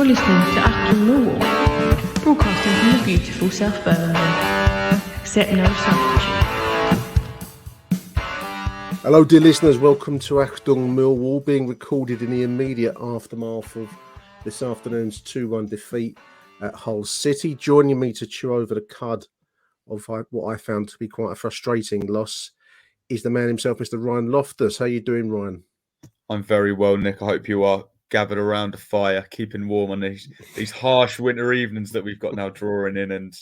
listening to Achtung Millwall, broadcasting from the beautiful South Birmingham. Accept no substitute. Hello, dear listeners. Welcome to Achtung Millwall, being recorded in the immediate aftermath of this afternoon's 2-1 defeat at Hull City. Joining me to chew over the cud of what I found to be quite a frustrating loss is the man himself, Mr. Ryan Loftus. How are you doing, Ryan? I'm very well, Nick. I hope you are gathered around a fire, keeping warm on these harsh winter evenings that we've got now drawing in. And,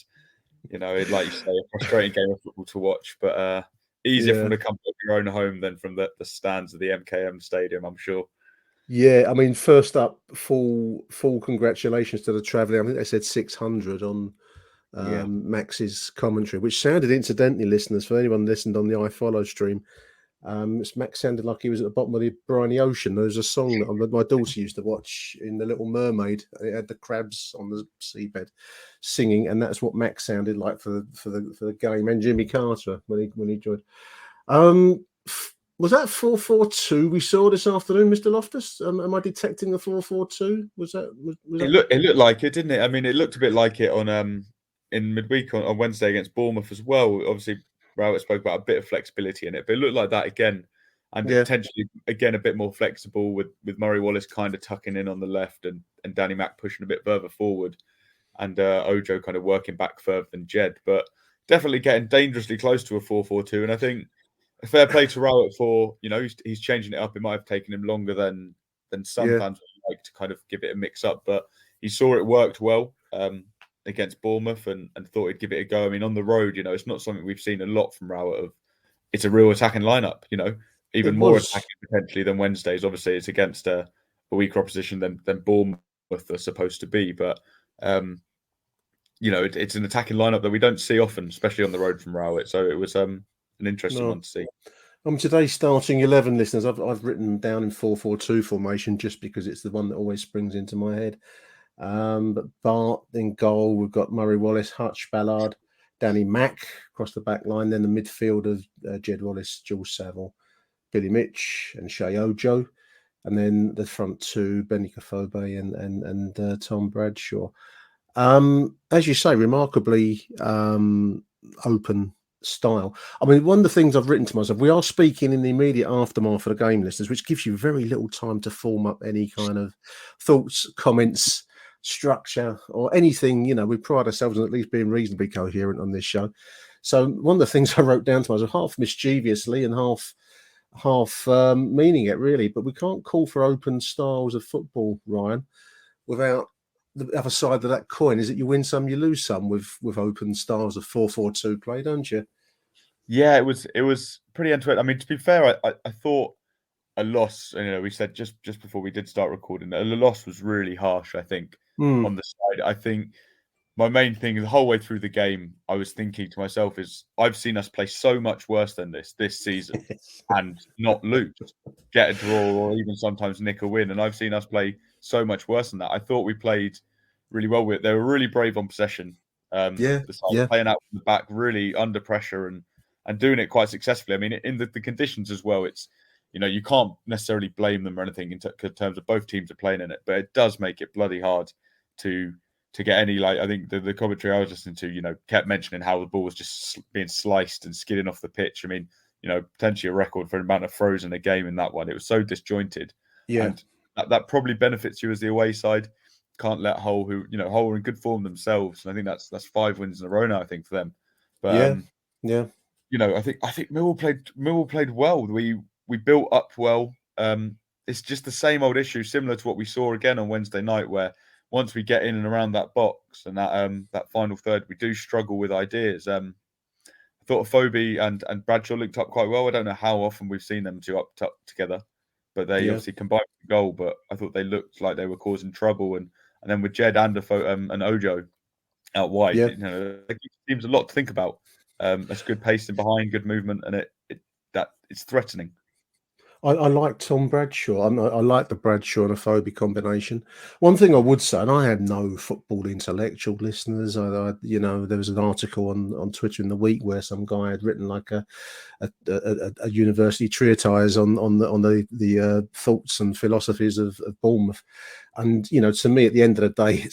you know, like you say, a frustrating game of football to watch, but easier from the comfort of your own home than from the stands of the MKM Stadium, I'm sure. Yeah, I mean, first up, full congratulations to the travelling. I think they said 600 on Max's commentary, which sounded, incidentally, listeners, for anyone listened on the iFollow stream, Max sounded like he was at the bottom of the briny ocean. There was a song that my daughter used to watch in The Little Mermaid. It had the crabs on the seabed singing, and that's what Max sounded like for the game. And Jimmy Carter when he joined. Was that 4-4-2 we saw this afternoon, Mr. Loftus? Am I detecting the 4-4-2? Was that? It looked like it, didn't it? I mean, it looked a bit like it on in midweek on Wednesday against Bournemouth as well. Obviously, Rowett spoke about a bit of flexibility in it, but it looked like that again, and potentially again a bit more flexible with Murray Wallace kind of tucking in on the left and Danny Mack pushing a bit further forward, and Ojo kind of working back further than Jed, but definitely getting dangerously close to a 4-4-2. And I think a fair play to Rowett for, you know, he's changing it up. It might have taken him longer than some fans would like to kind of give it a mix up, but he saw it worked well against Bournemouth and thought he'd give it a go. I mean, on the road, you know, it's not something we've seen a lot from Rowett. It's a real attacking lineup, you know, even more attacking potentially than Wednesdays. Obviously, it's against a weaker opposition than Bournemouth are supposed to be, but you know, it's an attacking lineup that we don't see often, especially on the road from Rowett. So it was an interesting one to see. Today's starting 11, listeners, I've written down in 4-4-2 formation just because it's the one that always springs into my head. But Bart in goal, we've got Murray Wallace, Hutch, Ballard, Danny Mack across the back line. Then the midfield of Jed Wallace, Jules Saville, Billy Mitch, and Shea Ojo. And then the front two, Benny Kafobe and Tom Bradshaw. As you say, remarkably open style. I mean, one of the things I've written to myself, we are speaking in the immediate aftermath of the game, listeners, which gives you very little time to form up any kind of thoughts, comments, structure, or anything. You know, we pride ourselves on at least being reasonably coherent on this show. So one of the things I wrote down to myself, half mischievously and half meaning it, really, but we can't call for open styles of football, Ryan, without the other side of that coin is that you win some, you lose some with open styles of 4-4-2 play, don't you? Yeah, it was pretty end-to-end. I mean, to be fair, I thought a loss, you know, we said just before we did start recording, a loss was really harsh, I think, on the side. I think my main thing the whole way through the game, I was thinking to myself is I've seen us play so much worse than this season and not lose, get a draw or even sometimes nick a win. And I've seen us play so much worse than that. I thought we played really well with it. They were really brave on possession. Playing out from the back, really under pressure and doing it quite successfully. I mean, in the conditions as well, it's, you know, you can't necessarily blame them or anything in terms of both teams are playing in it, but it does make it bloody hard to get any, like, I think the commentary I was listening to, you know, kept mentioning how the ball was just being sliced and skidding off the pitch. I mean, you know, potentially a record for the amount of throws in a game in that one. It was so disjointed. Yeah. And that probably benefits you as the away side. Can't let Hull, who, you know, Hull are in good form themselves. And I think that's 5 wins in a row now, I think, for them. But you know, I think Millwall played well. We built up well. It's just the same old issue, similar to what we saw again on Wednesday night, where once we get in and around that box and that final third, we do struggle with ideas. I thought Phobie and Bradshaw linked up quite well. I don't know how often we've seen them two up together, but they obviously combined the goal. But I thought they looked like they were causing trouble. And then with Jed and Ojo out wide, you know, it seems a lot to think about. That's good pacing behind, good movement, and it's threatening. I like Tom Bradshaw. I like the Bradshaw and a Phobie combination. One thing I would say, and I had no football intellectual listeners. There was an article on Twitter in the week where some guy had written like a university treatise on the thoughts and philosophies of Bournemouth. And to me, at the end of the day,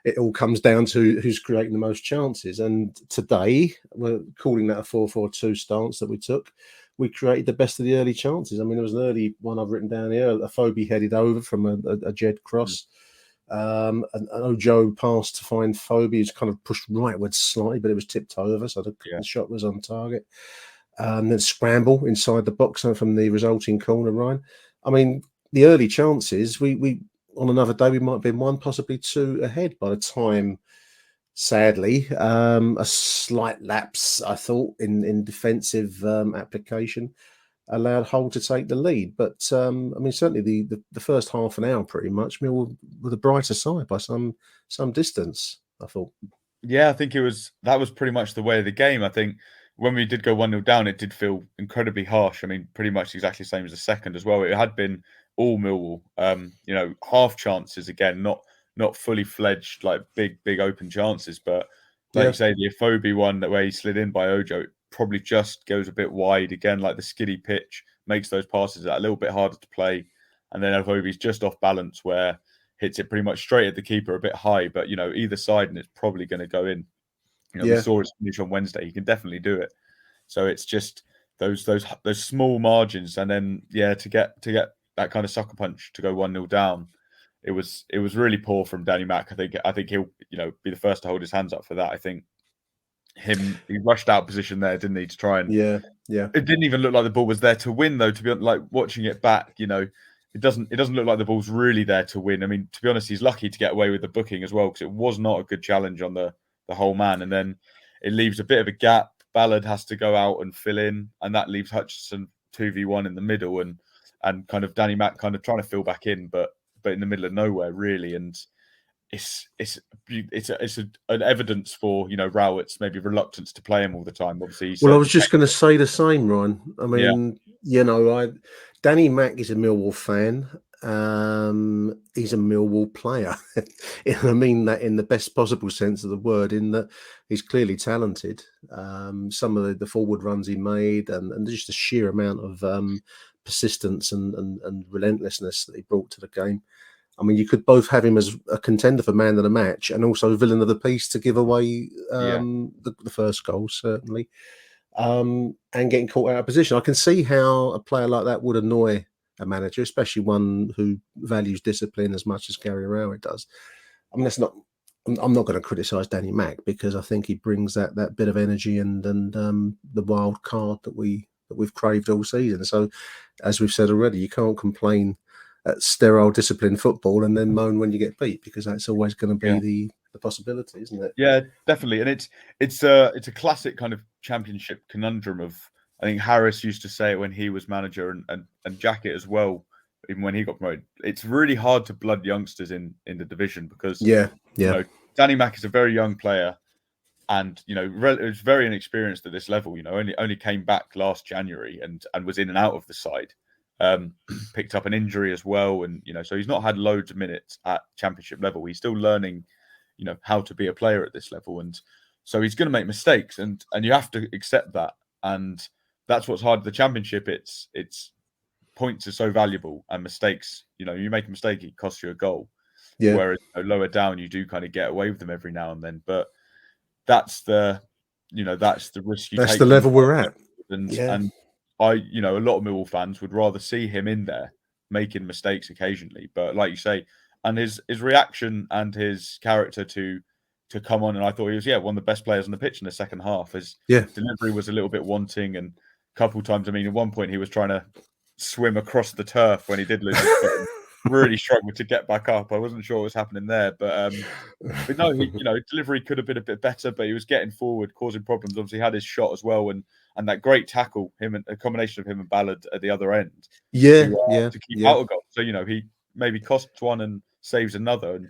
it all comes down to who's creating the most chances. And today, we're calling that a 4-4-2 stance that we took. We created the best of the early chances. I mean, there was an early one I've written down here, a Phobie headed over from a Jed cross. An Ojo pass to find Phobie, who's kind of pushed rightwards slightly, but it was tipped over, so the shot was on target. Then scramble inside the box from the resulting corner, Ryan. I mean, the early chances, we on another day, we might have been 1, possibly 2 ahead by the time. Sadly, a slight lapse, I thought, in defensive application allowed Hull to take the lead. But I mean, certainly the first half an hour, pretty much, Millwall were the brighter side by some distance, I thought. Yeah, I think that was pretty much the way of the game. I think when we did go 1-0 down, it did feel incredibly harsh. I mean, pretty much exactly the same as the second as well. It had been all Millwall, half chances again, not fully fledged, like big open chances. But like you say, the Phobie one where he slid in by Ojo, it probably just goes a bit wide again, like the skiddy pitch makes those passes a little bit harder to play. And then Phobie's just off balance where hits it pretty much straight at the keeper, a bit high, but either side, and it's probably going to go in. We saw his finish on Wednesday. He can definitely do it. So it's just those small margins, and then to get that kind of sucker punch to go 1-0 down. It was really poor from Danny Mack. I think he'll be the first to hold his hands up for that. I think he rushed out of position there, didn't he, to try and yeah. It didn't even look like the ball was there to win, though. To be like watching it back, it doesn't look like the ball's really there to win. I mean, to be honest, he's lucky to get away with the booking as well, because it was not a good challenge on the whole man, and then it leaves a bit of a gap. Ballard has to go out and fill in, and that leaves Hutchinson 2v1 in the middle, and kind of Danny Mack kind of trying to fill back in, but in the middle of nowhere really. And it's an evidence for Rowett's maybe reluctance to play him all the time. Obviously, I was just going to say the same, Ryan. I mean, Danny Mack is a Millwall fan. He's a Millwall player. I mean that in the best possible sense of the word, in that he's clearly talented. Some of the forward runs he made, and just the sheer amount of persistence and relentlessness that he brought to the game. I mean, you could both have him as a contender for man of the match and also villain of the piece to give away the first goal, certainly, and getting caught out of position. I can see how a player like that would annoy a manager, especially one who values discipline as much as Gary Rowett does. I mean, I'm not going to criticise Danny Mack, because I think he brings that bit of energy and the wild card that we've craved all season. So, as we've said already, you can't complain at sterile disciplined football and then moan when you get beat, because that's always going to be the possibility, isn't it? Yeah, definitely. And it's a classic kind of championship conundrum of, I think Harris used to say it when he was manager, and Jackett as well, even when he got promoted. It's really hard to blood youngsters in the division, because Danny Mack is a very young player, and was very inexperienced at this level. Only came back last January and was in and out of the side. Picked up an injury as well, and so he's not had loads of minutes at championship level. He's still learning how to be a player at this level, and so he's going to make mistakes, and you have to accept that. And that's what's hard. The championship, it's points are so valuable, and mistakes, you make a mistake, it costs you a goal. Whereas lower down, you do kind of get away with them every now and then. But that's the risk you take. That's the level we're at. And I, a lot of Millwall fans would rather see him in there making mistakes occasionally. But like you say, and his reaction and his character to come on, and I thought he was one of the best players on the pitch in the second half. His delivery was a little bit wanting, and a couple of times, I mean, at one point he was trying to swim across the turf when he did lose his foot. Really struggled to get back up. I wasn't sure what was happening there, but no, delivery could have been a bit better, but he was getting forward, causing problems. Obviously, had his shot as well, and that great tackle, a combination of him and Ballard at the other end, to keep out a goal. So he maybe costs one and saves another. And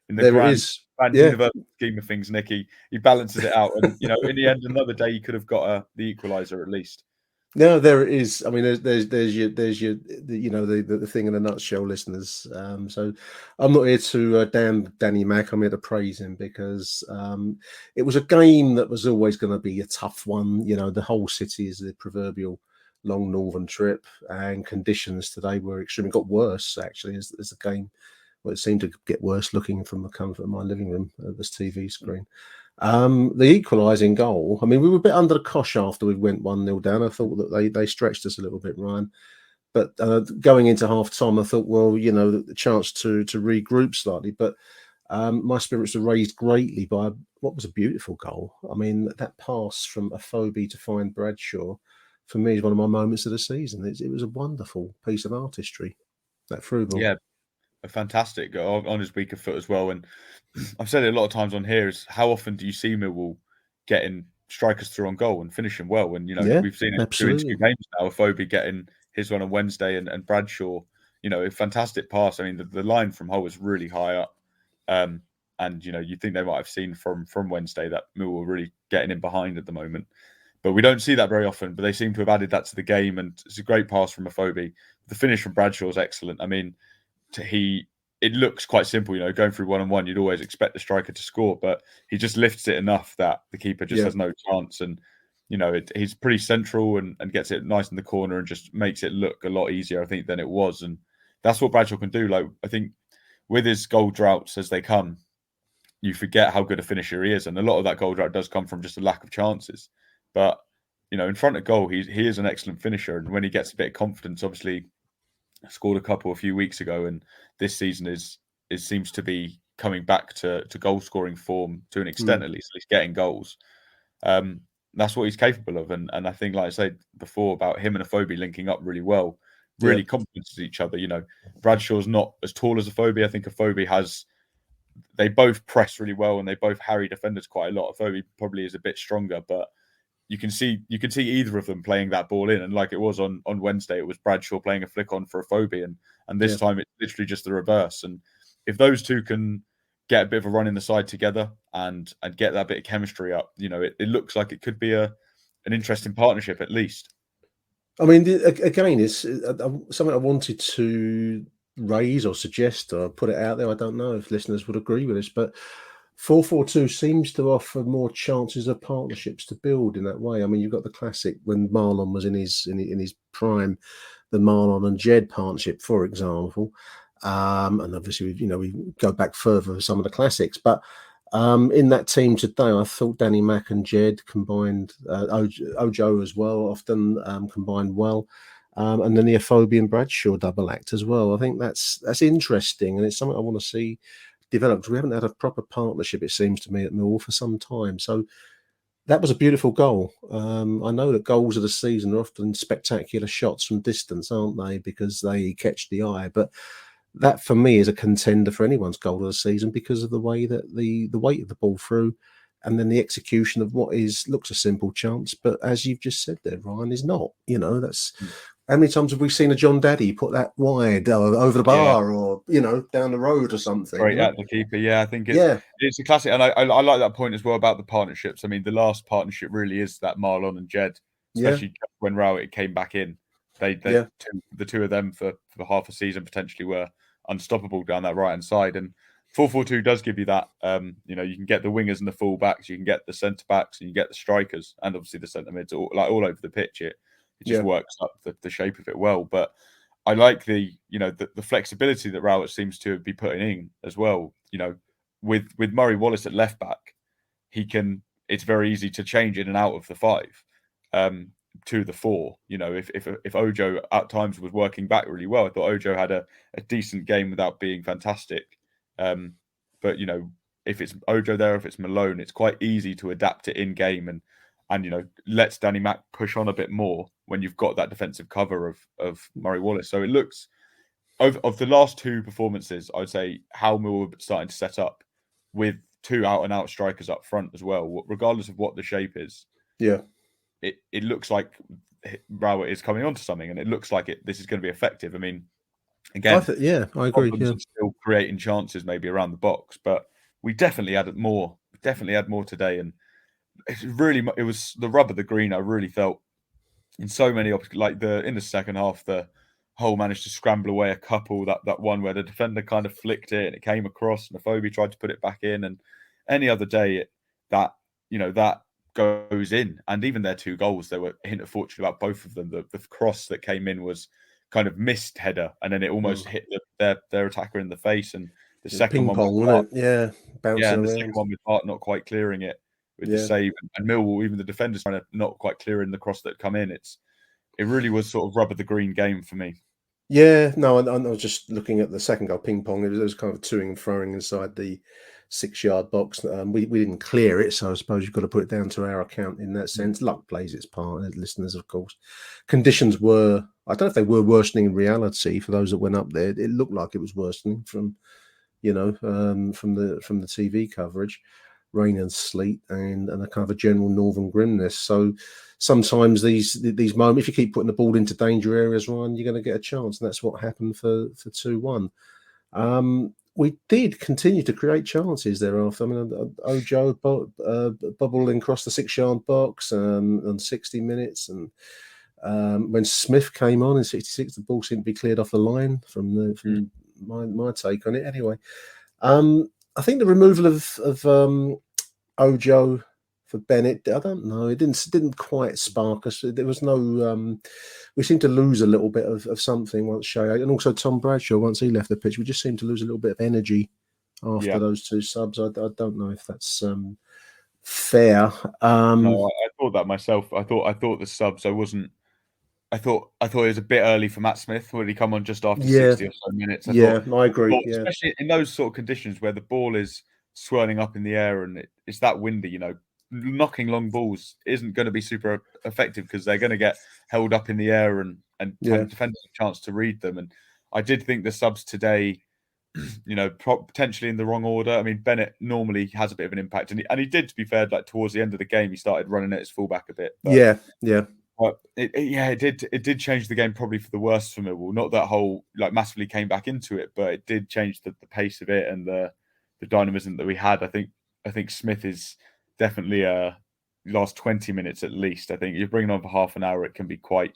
in the grand universal scheme of things, Nick, he balances it out, and in the end, another day he could have got the equaliser at least. No, there it is. I mean, there's your the thing in a nutshell, listeners. So I'm not here to damn Danny Mack. I'm here to praise him because it was a game that was always going to be a tough one. The whole city is the proverbial long northern trip, and conditions today were extreme. It got worse actually as the game. Well, it seemed to get worse looking from the comfort of my living room at this TV screen. The equalising goal. I mean, we were a bit under the cosh after we went 1-0 down. I thought that they stretched us a little bit, Ryan. But going into half time, I thought, well, the chance to regroup slightly. But my spirits were raised greatly by what was a beautiful goal. I mean, that pass from Afobe to find Bradshaw, for me, is one of my moments of the season. It was a wonderful piece of artistry, that through ball. Yeah, a fantastic goal on his weaker foot as well. And I've said it a lot of times on here, is how often do you see Millwall getting strikers through on goal and finishing well? And, we've seen it absolutely. 2 games now, Afobe getting his one on Wednesday and Bradshaw, a fantastic pass. I mean, the line from Hull was really high up. And, you think they might have seen from Wednesday that Millwall were really getting in behind at the moment. But we don't see that very often, but they seem to have added that to the game. And it's a great pass from Afobe. The finish from Bradshaw is excellent. I mean, it looks quite simple, going through 1-on-1. You'd always expect the striker to score, but he just lifts it enough that the keeper just has no chance. And, he's pretty central and gets it nice in the corner and just makes it look a lot easier, I think, than it was. And that's what Bradshaw can do. Like, I think with his goal droughts as they come, you forget how good a finisher he is. And a lot of that goal drought does come from just a lack of chances. But, in front of goal, he is an excellent finisher. And when he gets a bit of confidence, obviously, scored a couple a few weeks ago, and this season seems to be coming back to goal scoring form to an extent, at least. He's getting goals. That's what he's capable of, and I think, like I said before, about him and Afobe linking up really well, really complements each other. Bradshaw's not as tall as Afobe. I think Afobe they both press really well and they both harry defenders quite a lot. Afobe probably is a bit stronger, but you can see either of them playing that ball in, and like it was on Wednesday, it was Bradshaw playing a flick on for Afobe, and this time it's literally just the reverse. And if those two can get a bit of a run in the side together and get that bit of chemistry up, it looks like it could be an interesting partnership at least. I mean, again, it's something I wanted to raise or suggest or put it out there. I don't know if listeners would agree with this, but 4-4-2 seems to offer more chances of partnerships to build in that way. I mean, you've got the classic when Marlon was in his prime, the Marlon and Jed partnership, for example. And obviously, we go back further for some of the classics. But in that team today, I thought Danny Mack and Jed combined, Ojo as well, often combined well. And then the Afobe and Bradshaw double act as well. I think that's interesting, and it's something I want to see developed. We haven't had a proper partnership, it seems to me, at Millwall for some time. So that was a beautiful goal. I know that goals of the season are often spectacular shots from distance, aren't they? Because they catch the eye. But that, for me, is a contender for anyone's goal of the season because of the way that the weight of the ball through, and then the execution of what looks a simple chance, but as you've just said there, Ryan, is not. That's. How many times have we seen a John Daddy put that wide over the bar or, down the road or something? Right at the keeper. Yeah, I think it's a classic. And I like that point as well about the partnerships. I mean, the last partnership really is that Marlon and Jed, especially when Rowett came back in. The two of them for half a season potentially were unstoppable down that right-hand side. And 4-4-2 does give you that. You can get the wingers and the full-backs, you can get the centre-backs, and you get the strikers, and obviously the centre-mids all over the pitch. It just works up the shape of it well. But I like the flexibility that Rowett seems to be putting in as well. With Murray Wallace at left back, it's very easy to change in and out of the 5 to the 4. If Ojo at times was working back really well, I thought Ojo had a decent game without being fantastic. But if it's Ojo there, if it's Malone, it's quite easy to adapt it in game and lets Danny Mack push on a bit more when you've got that defensive cover of Murray Wallace. So it looks, of the last 2 performances, I would say how Millwall are starting to set up with 2 out-and-out strikers up front as well, regardless of what the shape is. Yeah. It looks like Rowett is coming onto something, and it looks like this is going to be effective. I mean, again, I agree. Still creating chances maybe around the box, but we definitely added more. Today, and it was the rub of the green. I really felt in so many like in the second half, the Hull managed to scramble away a couple. That one where the defender kind of flicked it and it came across, and Afobe tried to put it back in. And any other day, that goes in. And even their 2 goals, they were a hint of fortune about both of them. The cross that came in was kind of missed header, and then it almost hit their attacker in the face. And the second ping one, pong, wasn't it? Yeah, bouncing and the around. second one with Hart not quite clearing it with the save, and Millwall, even the defenders trying to not quite clearing the cross that had come in. It really was sort of rubber the green game for me. Yeah, no, I was just looking at the second goal, ping pong. It was kind of toing and throwing inside the 6-yard box. We didn't clear it, so I suppose you've got to put it down to our account in that sense. Luck plays its part, listeners, of course. Conditions were, I don't know if they were worsening in reality for those that went up there. It looked like it was worsening from, from the TV coverage. Rain and sleet and a kind of a general northern grimness. So sometimes these moments, if you keep putting the ball into danger areas, Ryan, you're going to get a chance, and that's what happened for 2-1. We did continue to create chances thereafter. I mean, Ojo bubbling across the 6-yard box on 60 minutes, and when Smith came on in 66, the ball seemed to be cleared off the line from my take on it. Anyway, I think the removal of Ojo for Bennett, I don't know. It didn't quite spark us. There was no. We seemed to lose a little bit of something once Shea, and also Tom Bradshaw once he left the pitch. We just seemed to lose a little bit of energy after those 2 subs. I don't know if that's fair. No, I thought that myself. I thought the subs. I thought it was a bit early for Matt Smith when he come on just after 60 or so minutes. I agree. Especially in those sort of conditions where the ball is swirling up in the air and it's that windy, knocking long balls isn't going to be super effective because they're going to get held up in the air and defenders have a chance to read them. And I did think the subs today, potentially in the wrong order. I mean, Bennett normally has a bit of an impact, and he did, to be fair, like towards the end of the game, he started running at his fullback a bit. But, But it did change the game probably for the worse for Millwall. Not that whole massively came back into it, but it did change the pace of it and the dynamism that we had. I think Smith is definitely last 20 minutes at least. I think you're bringing on for half an hour, it can be quite.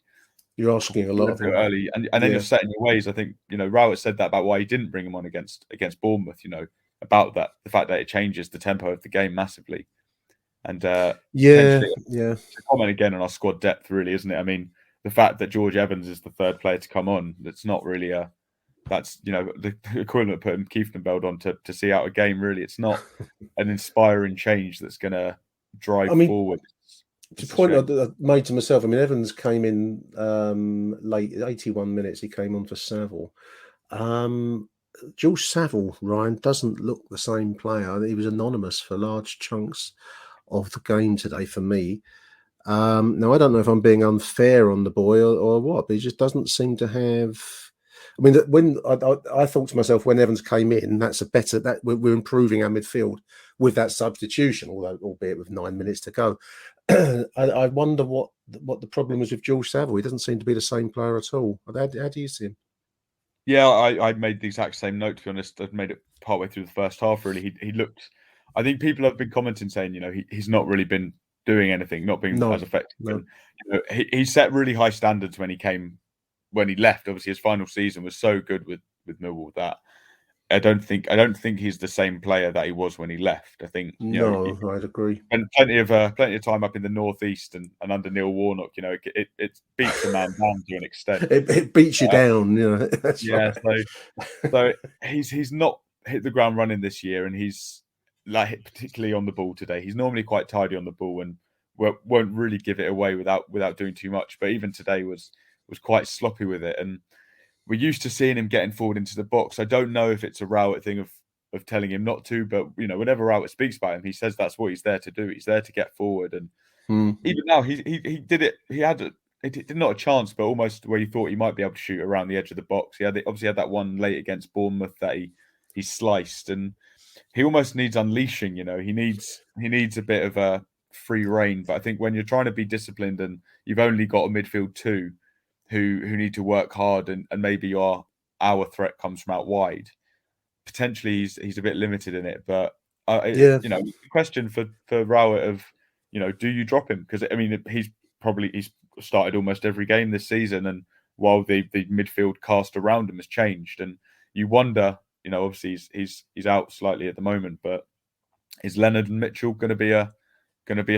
You're asking a lot of him early, and then you're set in your ways. I think Rowett said that about why he didn't bring him on against Bournemouth. About that, the fact that it changes the tempo of the game massively. And to comment again on our squad depth, really, isn't it? I mean, the fact that George Evans is the 3rd player to come on, that's not really that's the equivalent of putting Kieftenbeld on to see out a game. Really, it's not an inspiring change that's going to drive forward. To point I made to myself, I mean, Evans came in late, 81 minutes. He came on for Saville. George Saville, Ryan, doesn't look the same player. He was anonymous for large chunks of the game today for me. Now, I don't know if I'm being unfair on the boy or what, but he just doesn't seem to have. I mean, when I thought to myself, when Evans came in, that's a better, that we're improving our midfield with that substitution, although albeit with 9 minutes to go. I wonder what the problem is with George Saville. He doesn't seem to be the same player at all. How do you see him? Yeah, I made the exact same note, to be honest. I've made it partway through the first half, really. He looked. I think people have been commenting saying, he's not really been doing anything, not being as effective. No. He set really high standards when he left. Obviously, his final season was so good with Millwall that I don't think he's the same player that he was when he left. I think I'd agree. And plenty of time up in the northeast and under Neil Warnock. It beats a man down to an extent. It beats you down. That's right. So he's not hit the ground running this year, and he's particularly on the ball today. He's normally quite tidy on the ball and won't really give it away without doing too much. But even today was quite sloppy with it, and we're used to seeing him getting forward into the box. I don't know if it's a Rowett thing of telling him not to, but whenever Rowett speaks about him, he says that's what he's there to do. He's there to get forward, and even now he did it. He had not a chance, but almost where he thought he might be able to shoot around the edge of the box. He obviously had that one late against Bournemouth that he sliced, and he almost needs unleashing. He needs a bit of a free rein. But I think when you're trying to be disciplined and you've only got a midfield 2 who need to work hard, and maybe our threat comes from out wide, potentially he's a bit limited in it. But the question for Rowett of do you drop him? Because I mean he's started almost every game this season, and while the midfield cast around him has changed, and you wonder, obviously he's out slightly at the moment, but is Leonard and Mitchell going to be a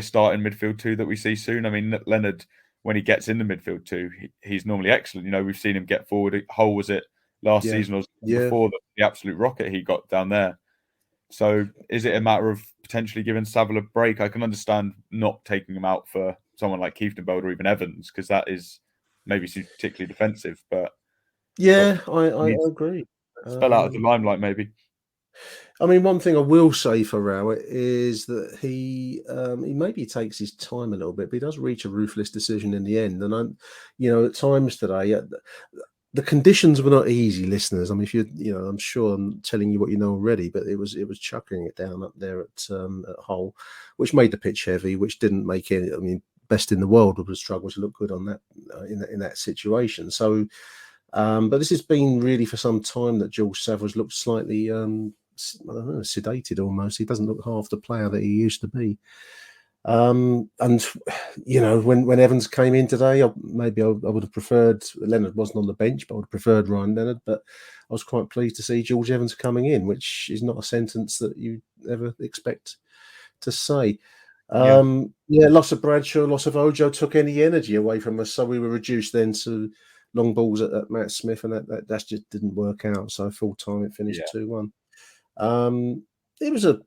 start in midfield two that we see soon? I mean, Leonard, when he gets in the midfield two, he's normally excellent. We've seen him get forward. Hull was it last season or before, the absolute rocket he got down there. So is it a matter of potentially giving Saville a break? I can understand not taking him out for someone like Kieftenbeld or even Evans, because that is maybe particularly defensive. But I agree. Spell out of the limelight, maybe. I mean, one thing I will say for Rowett is that he maybe takes his time a little bit, but he does reach a ruthless decision in the end. And at times today, the conditions were not easy, listeners. I mean, if I'm sure I'm telling you what you know already, but it was chucking it down up there at Hull, which made the pitch heavy, which didn't make any. I mean, best in the world would struggle to look good on that in that situation. So, but this has been really for some time that George Savile's looked slightly, I don't know, sedated almost. He doesn't look half the player that he used to be. And when Evans came in today, I would have preferred Leonard wasn't on the bench, but I would have preferred Ryan Leonard. But I was quite pleased to see George Evans coming in, which is not a sentence that you ever expect to say. Loss of Bradshaw, loss of Ojo took any energy away from us, so we were reduced then to long balls at Matt Smith, and that just didn't work out. So full time it finished 2-1. It was a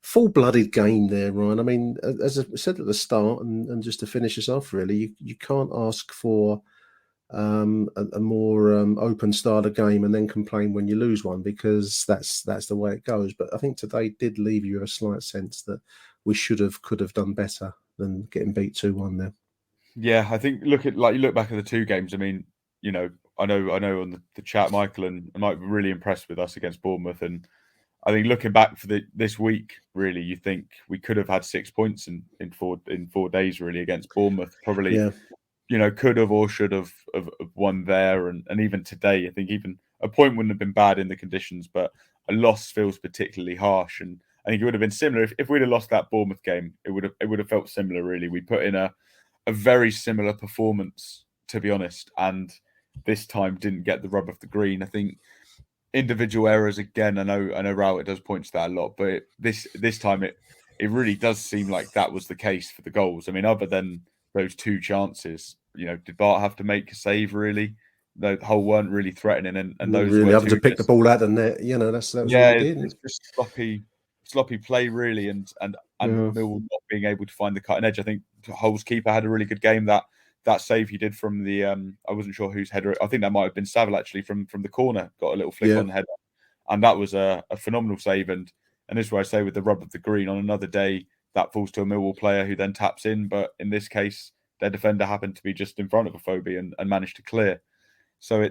full-blooded game there, Ryan. I mean, as I said at the start, and just to finish us off, really, you can't ask for a more open start of game and then complain when you lose one, because that's the way it goes. But I think today did leave you a slight sense that we could have done better than getting beat 2-1 there. Yeah, I think you look back at the two games. I mean, I know on the chat, Michael and Mike were really impressed with us against Bournemouth, and I think looking back for this week, really, you think we could have had 6 points in 4 days, really, against Bournemouth. Probably, could have or should have won there, and even today, I think even a point wouldn't have been bad in the conditions, but a loss feels particularly harsh. And I think it would have been similar if we'd have lost that Bournemouth game. It would have felt similar, really. We put in a very similar performance, to be honest, and this time didn't get the rub of the green. I think individual errors again. I know Rowett does point to that a lot, but this time it really does seem like that was the case for the goals. I mean, other than those two chances, did Bart have to make a save? Really, the Hull weren't really threatening, and those really having to pick the ball out of the net. That's what he did. It's just sloppy play, really, and Millwall not being able to find the cutting edge. I think Hull's keeper had a really good game. That save he did from the I wasn't sure whose header. I think that might have been Saville actually from the corner. Got a little flick on the header, and that was a phenomenal save. And this is where I say with the rub of the green, on another day that falls to a Millwall player who then taps in. But in this case, their defender happened to be just in front of Afobe and managed to clear. So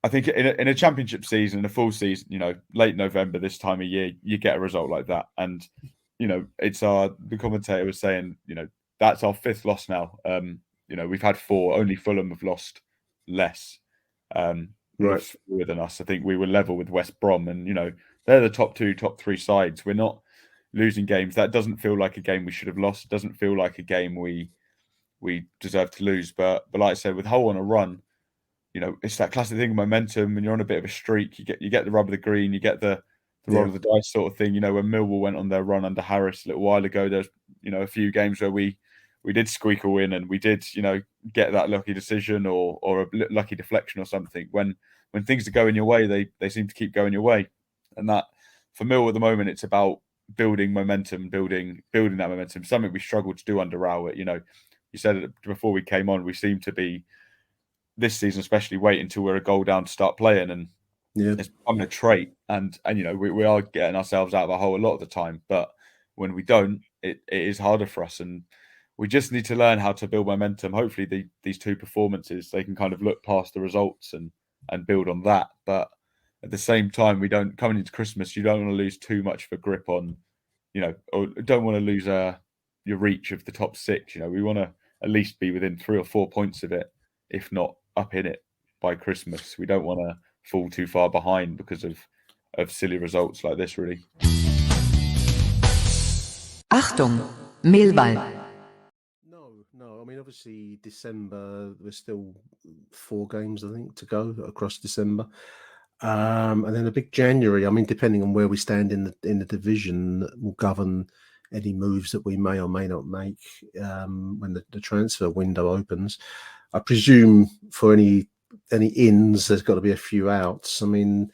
I think in a championship season, in a full season, late November, this time of year, you get a result like that. And, it's the commentator was saying, that's our 5th loss now. We've had 4, only Fulham have lost less fewer than us. I think we were level with West Brom, and, they're the top 2, top 3 sides. We're not losing games. That doesn't feel like a game we should have lost. It doesn't feel like a game we deserve to lose. But like I said, with Hull on a run, it's that classic thing of momentum. When you're on a bit of a streak, you get the rub of the green, you get the roll of the dice sort of thing. When Millwall went on their run under Harris a little while ago, there's a few games where we did squeak a win, and we did get that lucky decision or a lucky deflection or something. When things are going your way, they seem to keep going your way. And that for Millwall at the moment, it's about building momentum, building that momentum. Something we struggled to do under Rowett. You said it before we came on. We seem to be this season, especially, wait until we're a goal down to start playing, and it's becoming a trait. And we are getting ourselves out of a hole a lot of the time. But when we don't, it is harder for us, and we just need to learn how to build momentum. Hopefully, these 2 performances, they can kind of look past the results and build on that. But at the same time, we don't, coming into Christmas, you don't want to lose too much of a grip on, or don't want to lose your reach of the top 6. We want to at least be within 3 or 4 points of it, if not up in it by Christmas. We don't want to fall too far behind because of silly results like this, really. Achtung, Millwall. No. I mean, obviously December. There's still 4 games, I think, to go across December, and then a big January. I mean, depending on where we stand in the division, will govern any moves that we may or may not make when the transfer window opens. I presume for any ins, there's got to be a few outs. I mean,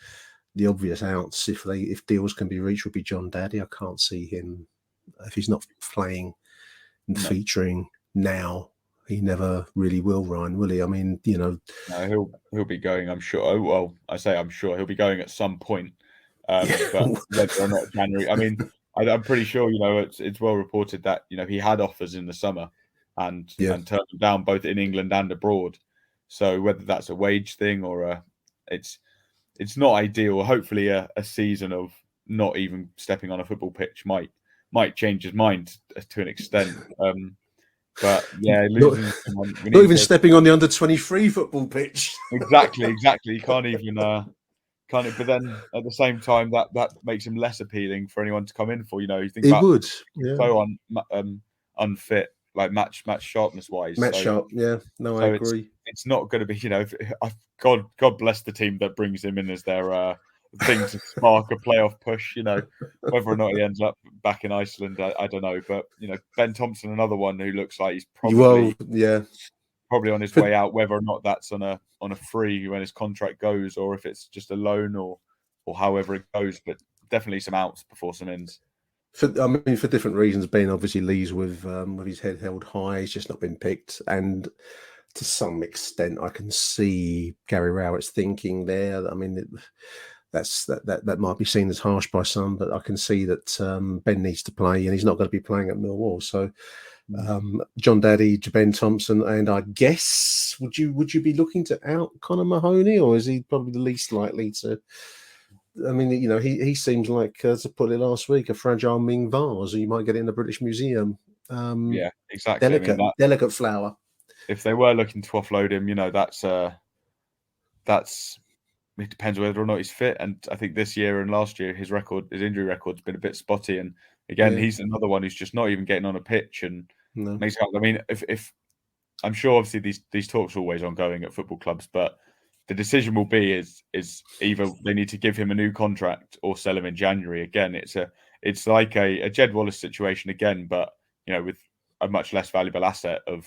the obvious outs, if deals can be reached, would be John Daddy. I can't see him if he's not playing and featuring now. He never really will, Ryan, will he? I mean, No, he'll be going, I'm sure. Oh, well, I say I'm sure he'll be going at some point, but whether or not January. I mean, I'm pretty sure it's well reported that he had offers in the summer and turned them down both in England and abroad. So whether that's a wage thing or it's not ideal. Hopefully, a season of not even stepping on a football pitch might change his mind to an extent. But yeah, losing someone, not even stepping on the under-23 football pitch. Exactly. You can't even But then at the same time, that makes him less appealing for anyone to come in for. You think about so unfit, like match sharpness wise. Sharp, yeah. No, I agree. It's not going to be. God bless the team that brings him in as their thing to spark a playoff push. Whether or not he ends up back in Iceland, I don't know. But Ben Thompson, another one who looks like he's probably on his way out. Whether or not that's on a free when his contract goes, or if it's just a loan, or however it goes. But definitely some outs before some ins. For different reasons. Ben obviously leaves with his head held high. He's just not been picked, and to some extent, I can see Gary Rowett's thinking there. I mean, that might be seen as harsh by some, but I can see that Ben needs to play, and he's not going to be playing at Millwall. So, John Daddy, Ben Thompson, and I guess would you be looking to out Conor Mahoney, or is he probably the least likely to? I mean, he seems like, to put it last week, a fragile Ming vase. You might get it in the British Museum. Yeah, exactly. Delicate flower. If they were looking to offload him, that's it depends whether or not he's fit. And I think this year and last year, his injury record's been a bit spotty. And again, he's another one who's just not even getting on a pitch and makes it. I mean, if I'm sure, obviously these talks are always ongoing at football clubs, but the decision will be is either they need to give him a new contract or sell him in January. Again, it's like a Jed Wallace situation again, but with a much less valuable asset of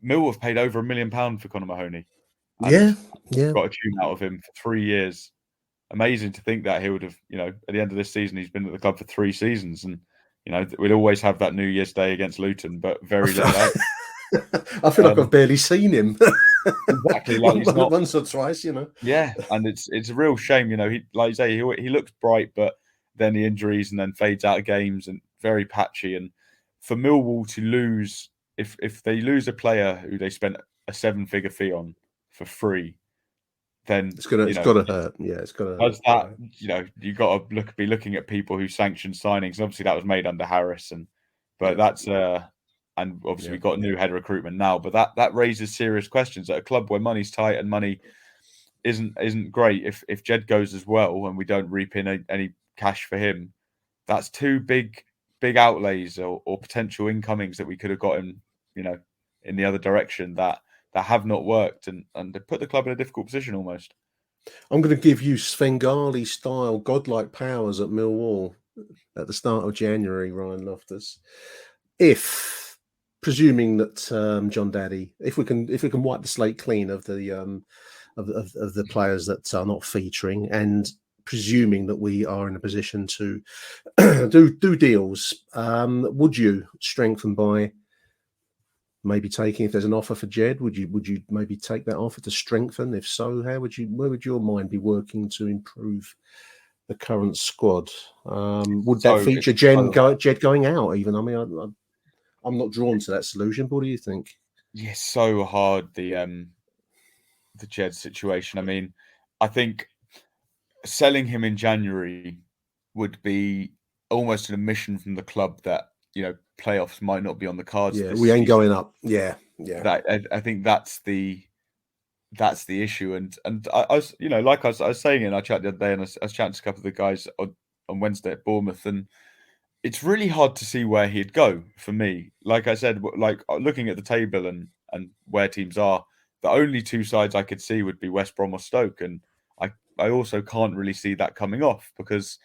Millwall have paid over £1 million for Conor Mahoney. And got a tune out of him for 3 years. Amazing to think that he would have, at the end of this season, he's been at the club for 3 seasons, and we'd always have that New Year's Day against Luton, but very little. I feel like I've barely seen him. Exactly, like he's not once or twice, Yeah, and it's a real shame, He, like you say, he looks bright, but then the injuries and then fades out of games and very patchy. And for Millwall to lose, if they lose a player who they spent a 7-figure fee on for free, then it's got to hurt. Yeah, it's got to hurt. That you got to be looking at people who sanctioned signings. And obviously, that was made under Harris, but that's and obviously we've got new head recruitment now. But that raises serious questions at a club where money's tight and money isn't great. If Jed goes as well and we don't reap in any cash for him, that's 2 big outlays or potential incomings that we could have gotten, in the other direction that have not worked and they put the club in a difficult position almost. I'm going to give you Svengali style godlike powers at Millwall at the start of January, Ryan Loftus. If, presuming that John Daddy, if we can wipe the slate clean of the players that are not featuring, and presuming that we are in a position to do deals, would you strengthen by maybe taking, if there's an offer for Jed, would you maybe take that offer to strengthen? If so, where would your mind be working to improve the current squad? Would that feature Jed going out even? I mean, I'm not drawn to that solution, but what do you think? Yeah, so hard, the Jed situation. I mean, I think selling him in January would be almost an admission from the club that playoffs might not be on the cards. Yeah, we ain't going up. Yeah. I think that's the issue. And I was, I was saying in our chat the other day, and I was chatting to a couple of the guys on Wednesday at Bournemouth, and it's really hard to see where he'd go for me. Like I said, like looking at the table and where teams are, the only two sides I could see would be West Brom or Stoke, and I also can't really see that coming off because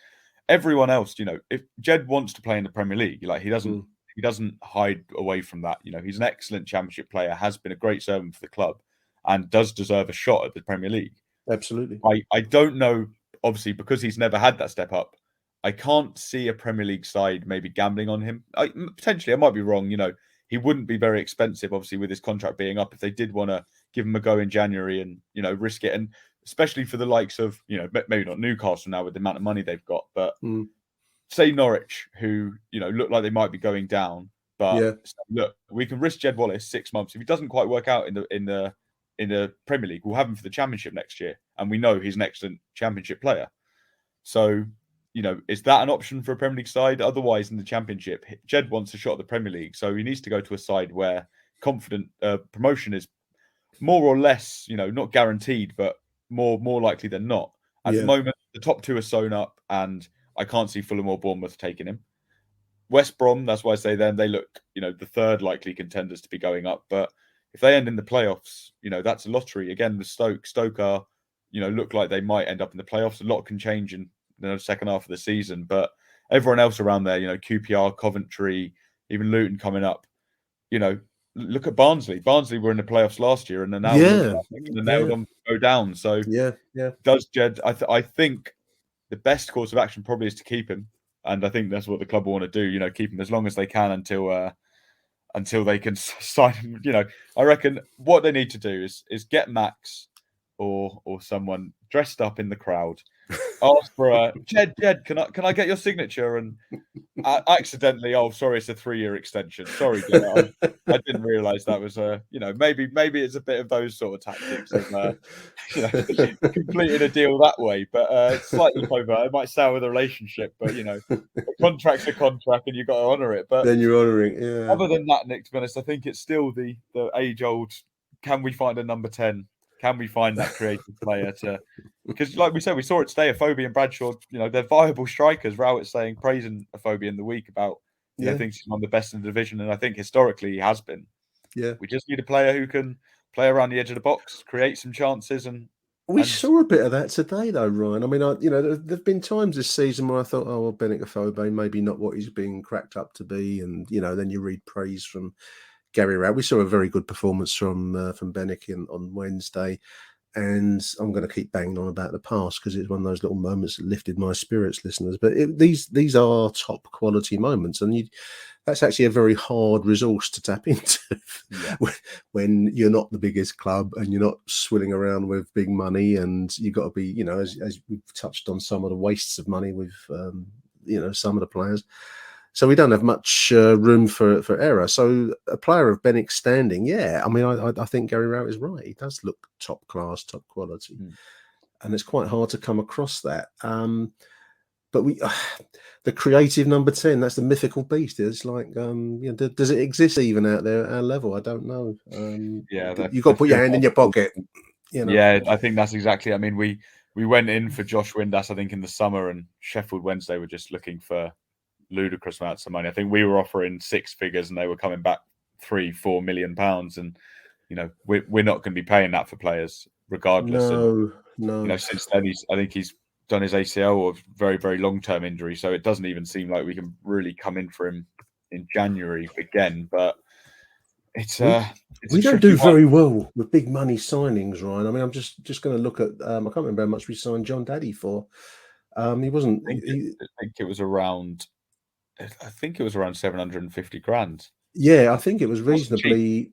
everyone else, if Jed wants to play in the Premier League, like he doesn't hide away from that. He's an excellent Championship player, has been a great servant for the club, and does deserve a shot at the Premier League. Absolutely. I don't know, obviously, because he's never had that step up. I can't see a Premier League side maybe gambling on him. Potentially, I might be wrong. He wouldn't be very expensive, obviously, with his contract being up. If they did want to give him a go in January and risk it, and especially for the likes of maybe not Newcastle now with the amount of money they've got, but say Norwich, who look like they might be going down, but look, we can risk Jed Wallace 6 months if he doesn't quite work out in the Premier League. We'll have him for the Championship next year, and we know he's an excellent Championship player. So, is that an option for a Premier League side? Otherwise, in the Championship, Jed wants a shot at the Premier League, so he needs to go to a side where confident promotion is more or less, not guaranteed, but more likely than not. At the moment, the top two are sewn up, and I can't see Fulham or Bournemouth taking him. West Brom, that's why I say them, they look, the third likely contenders to be going up. But if they end in the playoffs, that's a lottery. Again, the Stoke are, look like they might end up in the playoffs. A lot can change in the second half of the season, but everyone else around there, QPR, Coventry, even Luton coming up, look at Barnsley. Barnsley were in the playoffs last year, and they're now nailed on to go down. So does Jed? I think the best course of action probably is to keep him, and I think that's what the club want to do. Keep him as long as they can until they can sign him. I reckon what they need to do is get Max or someone dressed up in the crowd. Ask for a Jed. Can I get your signature? And accidentally, oh, sorry, it's a 3-year extension. Sorry, Jed, I didn't realise that was maybe it's a bit of those sort of tactics of completing a deal that way. But it's slightly covert. It might sour the relationship, but a contract's a contract, and you've got to honour it. But then you're honouring. Yeah. Other than that, Nick, to be honest, I think it's still the age-old. Can we find a number 10? Can we find that creative player to? Because, like we said, we saw it today. Afobe and Bradshaw, they're viable strikers. Rowett's saying praising Afobe in the week about, thinks he's one of the best in the division, and I think historically he has been. Yeah, we just need a player who can play around the edge of the box, create some chances, and we saw a bit of that today, though, Ryan. I mean, there've been times this season where I thought, oh, well, Benik Afobe maybe not what he's being cracked up to be, and then you read praise from Gary Rowett. We saw a very good performance from Benik on Wednesday, and I'm going to keep banging on about the past because it's one of those little moments that lifted my spirits, listeners. But these are top quality moments, and that's actually a very hard resource to tap into when you're not the biggest club and you're not swilling around with big money, and you've got to be, as we've touched on some of the wastes of money with, some of the players. So we don't have much room for error. So a player of Benik's standing, I mean, I think Gary Rowett is right. He does look top class, top quality. And it's quite hard to come across that. But the creative number 10, that's the mythical beast. It's like, does it exist even out there at our level? I don't know. You've got to put your hand in your pocket. Yeah, I think that's exactly. I mean, we went in for Josh Windass, I think, in the summer, and Sheffield Wednesday were just looking for ludicrous amounts of money. I think we were offering 6 figures and they were coming back £3-4 million, and we're not going to be paying that for players regardless. No. Since then I think he's done his ACL or very, very long-term injury, so it doesn't even seem like we can really come in for him in January again. But it's we don't do very well with big money signings, Ryan. I mean, I'm just going to look at I can't remember how much we signed John Daddy for. He wasn't. I think it was around. I think it was around 750 grand. Yeah, I think it was reasonably.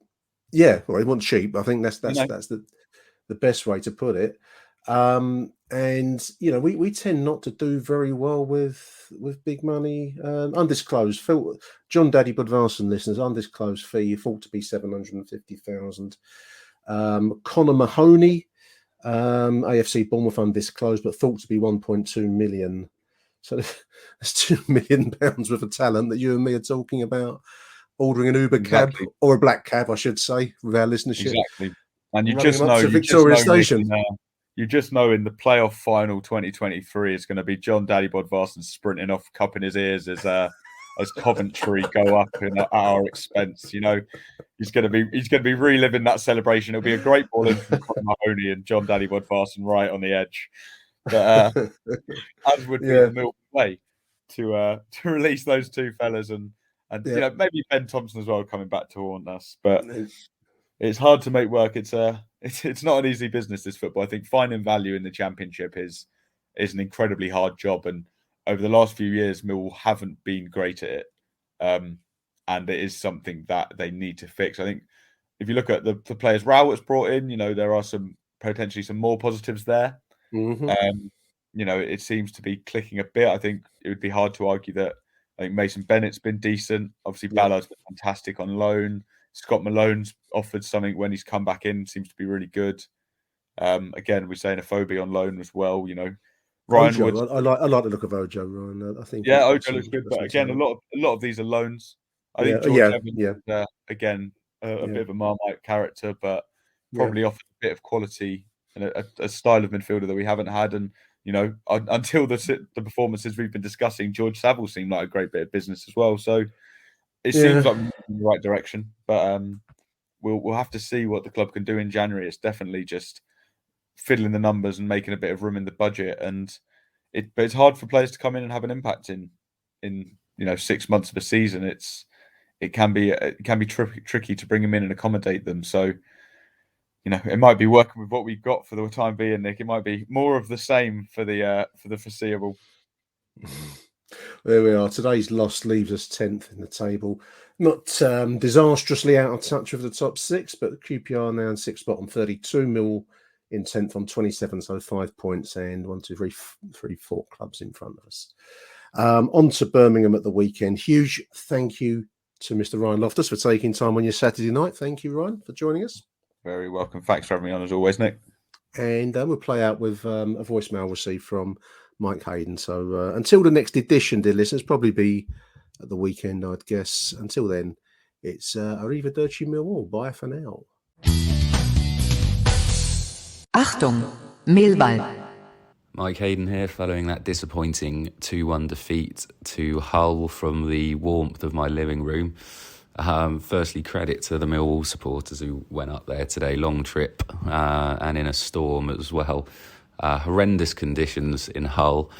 Yeah, well, it wasn't cheap. I think that's the best way to put it. And we tend not to do very well with big money, undisclosed. John Daddy Budvarsson, listeners, undisclosed fee thought to be 750,000. Connor Mahoney, AFC Bournemouth, undisclosed, but thought to be 1.2 million. So there's £2 million worth of talent that you and me are talking about ordering an Uber cab or a black cab, I should say, with our listenership. Exactly. And you just know Victoria Station. You just know in the playoff final 2023 it's going to be John Daddy Bodvarsson sprinting off, cupping his ears as as Coventry go up at our expense. You know, he's going to be reliving that celebration. It'll be a great ball in from Conor Mahoney and John Daddy Woodfarson right on the edge. But as would be the Millwall way to release those two fellas and you know, maybe Ben Thompson as well coming back to haunt us. But it's hard to make work. It's not an easy business, this football. I think finding value in the Championship is an incredibly hard job, and over the last few years, Millwall haven't been great at it, and it is something that they need to fix. I think if you look at the players Rowett's brought in, you know, there are potentially some more positives there. Mm-hmm. You know, it seems to be clicking a bit. I think it would be hard to argue that. I think Mason Bennett's been decent. Obviously, Ballard's been fantastic on loan. Scott Malone's offered something when he's come back in, seems to be really good. Again, we're saying Afobe on loan as well. You know, Ryan Ojo, Woods. I like the look of Ojo, Ryan. I think Ojo looks good, but again, a lot of these are loans. I think George Evans, again, a bit of a Marmite character, but probably offers a bit of quality and a style of midfielder that we haven't had. And you know, until the performances we've been discussing, George Saville seemed like a great bit of business as well. So it seems like we're moving in the right direction, but we'll have to see what the club can do in January. It's definitely just fiddling the numbers and making a bit of room in the budget, but it's hard for players to come in and have an impact in you know 6 months of a season. It can be tricky to bring them in and accommodate them. So you know, it might be working with what we've got for the time being, Nick. It might be more of the same for the foreseeable. There we are. Today's loss leaves us 10th in the table. Not disastrously out of touch with the top 6, but QPR now in 6th spot on 32. Millwall in 10th on 27, so 5 points, and 4 clubs in front of us. On to Birmingham at the weekend. Huge thank you to Mr. Ryan Loftus for taking time on your Saturday night. Thank you, Ryan, for joining us. Very welcome. Thanks for having me on as always, Nick. And we'll play out with a voicemail received from Mike Hayden. So until the next edition, dear listeners, probably be at the weekend, I'd guess. Until then, it's Arrivederci Millwall. Bye for now. Achtung, Millwall. Mike Hayden here, following that disappointing 2-1 defeat to Hull from the warmth of my living room. Firstly, credit to the Millwall supporters who went up there today. Long trip and in a storm as well. Horrendous conditions in Hull.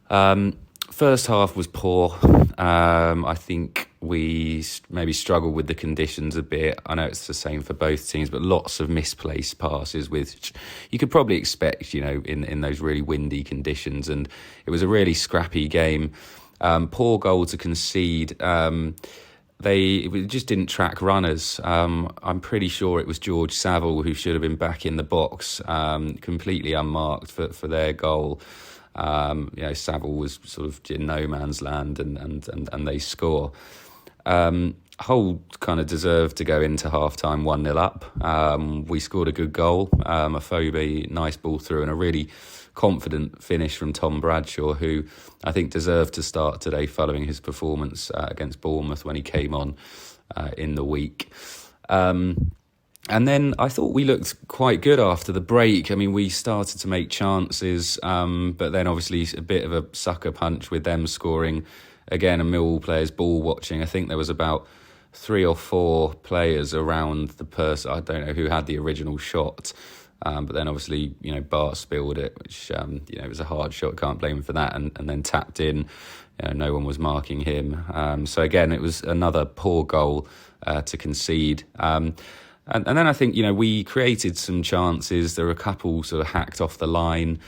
First half was poor. I think we maybe struggled with the conditions a bit. I know it's the same for both teams, but lots of misplaced passes, which you could probably expect, you know, in those really windy conditions. And it was a really scrappy game. Poor goal to concede. It just didn't track runners. I'm pretty sure it was George Saville who should have been back in the box, completely unmarked for their goal. You know, Saville was sort of in no man's land, and they score. Hull kind of deserved to go into half-time 1-0 up. We scored a good goal. Afobe, nice ball through, and a really confident finish from Tom Bradshaw, who I think deserved to start today following his performance against Bournemouth when he came on in the week. And then I thought we looked quite good after the break. I mean, we started to make chances, but then obviously a bit of a sucker punch with them scoring. Again, a Millwall players ball watching. I think there was about 3 or 4 players around the person. I don't know who had the original shot. But then obviously, you know, Bart spilled it, which, you know, it was a hard shot. Can't blame him for that. And then tapped in. You know, no one was marking him. So again, it was another poor goal to concede. And then I think, you know, we created some chances. There were a couple sort of hacked off the line.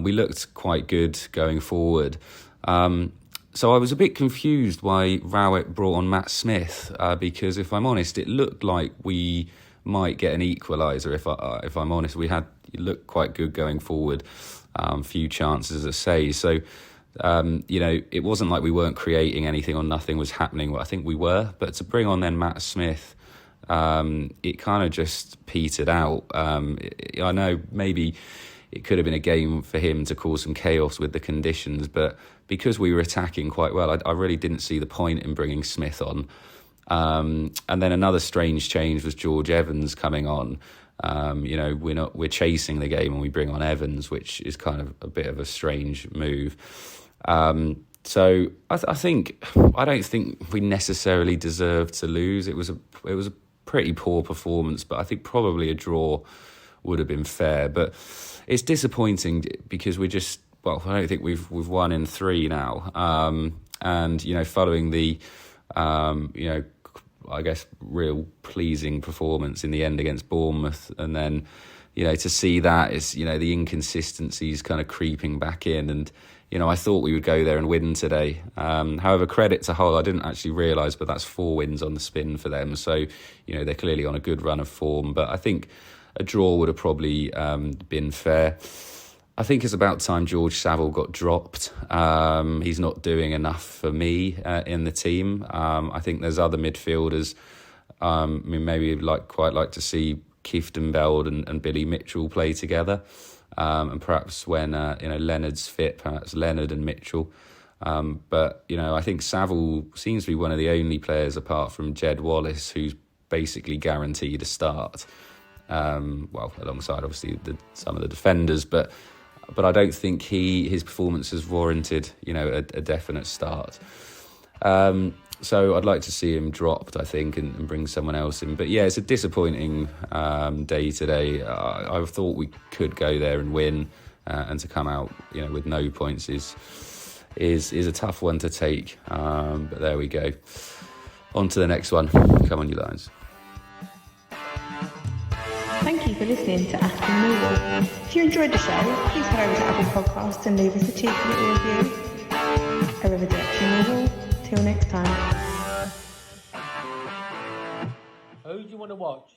We looked quite good going forward. So I was a bit confused why Rowett brought on Matt Smith, because if I'm honest, it looked like we might get an equaliser. If I'm honest, it looked quite good going forward. Few chances, as I say. So, you know, it wasn't like we weren't creating anything or nothing was happening. Well, I think we were. But to bring on then Matt Smith, it kind of just petered out. I know maybe it could have been a game for him to cause some chaos with the conditions, but because we were attacking quite well, I really didn't see the point in bringing Smith on. And then another strange change was George Evans coming on. You know, we're chasing the game and we bring on Evans, which is kind of a bit of a strange move. So I don't think we necessarily deserved to lose. It was a pretty poor performance, but I think probably a draw would have been fair. But it's disappointing because I don't think we've won in 3 now. And following the I guess real pleasing performance in the end against Bournemouth, and then to see that is the inconsistencies kind of creeping back in, and I thought we would go there and win today. However, credit to Hull, I didn't actually realise, but that's 4 wins on the spin for them, so they're clearly on a good run of form. But I think a draw would have probably been fair. I think it's about time George Saville got dropped. He's not doing enough for me in the team. I think there's other midfielders. Maybe quite like to see Kieftenbeld and Billy Mitchell play together. And perhaps when Leonard's fit, perhaps Leonard and Mitchell. But I think Saville seems to be one of the only players apart from Jed Wallace who's basically guaranteed a start. Alongside obviously some of the defenders, but I don't think his performance has warranted a definite start. So I'd like to see him dropped, I think, and bring someone else in. But yeah, it's a disappointing day today. I thought we could go there and win, and to come out with no points is a tough one to take. But there we go. On to the next one. Come on, you Lions. Thank you for listening to Achtung Millwall. If you enjoyed the show, please head over to Apple Podcasts and leave us a cheeky little review. Arrivederci Millwall. Till next time. Who do you want to watch?